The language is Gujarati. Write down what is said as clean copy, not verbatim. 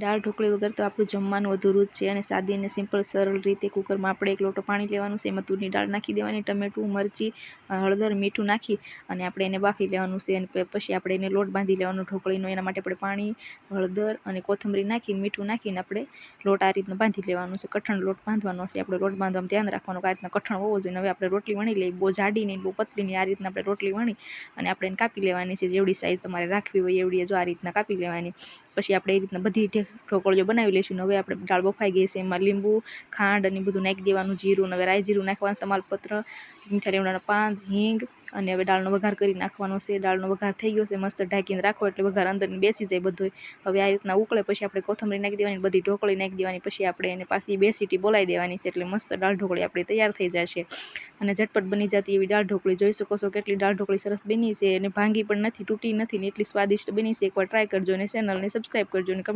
દાળ ઢોકળી વગર તો આપણું જમવાનું અધૂરું જ છે અને સાદી અને સિમ્પલ સરળ રીતે કુકરમાં આપણે 1 લોટો પાણી લેવાનું છે, એમાં તુરની દાળ નાખી દેવાની, ટમેટું, મરચી, હળદર, મીઠું નાખી અને આપણે એને બાફી લેવાનું છે. અને પછી આપણે એને લોટ બાંધી લેવાનો ઢોકળીનો. એના માટે આપણે પાણી, હળદર અને કોથમરી નાખીને મીઠું નાખીને આપણે લોટ આ રીતના બાંધી લેવાનો છે. કઠણ લોટ બાંધવાનો છે. આપણે લોટ બાંધવામાં ધ્યાન રાખવાનું કે આ રીતના કઠણ હોવો જોઈએ. હવે આપણે રોટલી વણી લઈએ, બહુ જાડી નહીં, બહુ પતલી નહીં, આ રીતના આપણે રોટલી વણી અને આપણે એને કાપી લેવાની છે. જેવડી સાઈઝ તમારે રાખવી હોય એવડી જો આ રીતના કાપી લેવાની. પછી આપણે એ રીતના બધી ઢોકળીઓ બનાવી લઈશું. હવે આપણે દાળ બફાઈ ગઈ છે, એમાં લીંબુ, ખાંડ અને બધું નાખી દેવાનું, જીરું. હવે રાઈ જીરું નાખવાનું, તમાલપત્ર, મીઠા લીમડાના પાન, હિંગ અને હવે દાળનો વઘાર કરી નાખવાનો છે. દાળનો વઘાર થઈ ગયો છે, મસ્ત ઢાંકીને રાખો એટલે વઘાર અંદર બેસી જાય બધું. હવે આ રીતના ઉકળે પછી આપણે કોથમરી નાખી દેવાની, બધી ઢોકળી નાખી દેવાની. પછી આપણે એને પાછી 2 સીટી બોલાવી દેવાની છે એટલે મસ્ત દાળ ઢોકળી આપણી તૈયાર થઈ જશે. અને ઝટપટ બની જતી એવી દાળ ઢોકળી. જોઈ શકો છો કેટલી દાળ ઢોકળી સરસ બની છે અને ભાંગી પણ નથી, તૂટી નથી ને એટલી સ્વાદિષ્ટ બની છે. એકવાર ટ્રાય કરજો અને ચેનલને સબસ્ક્રાઈબ કરજો અને કમેન્ટ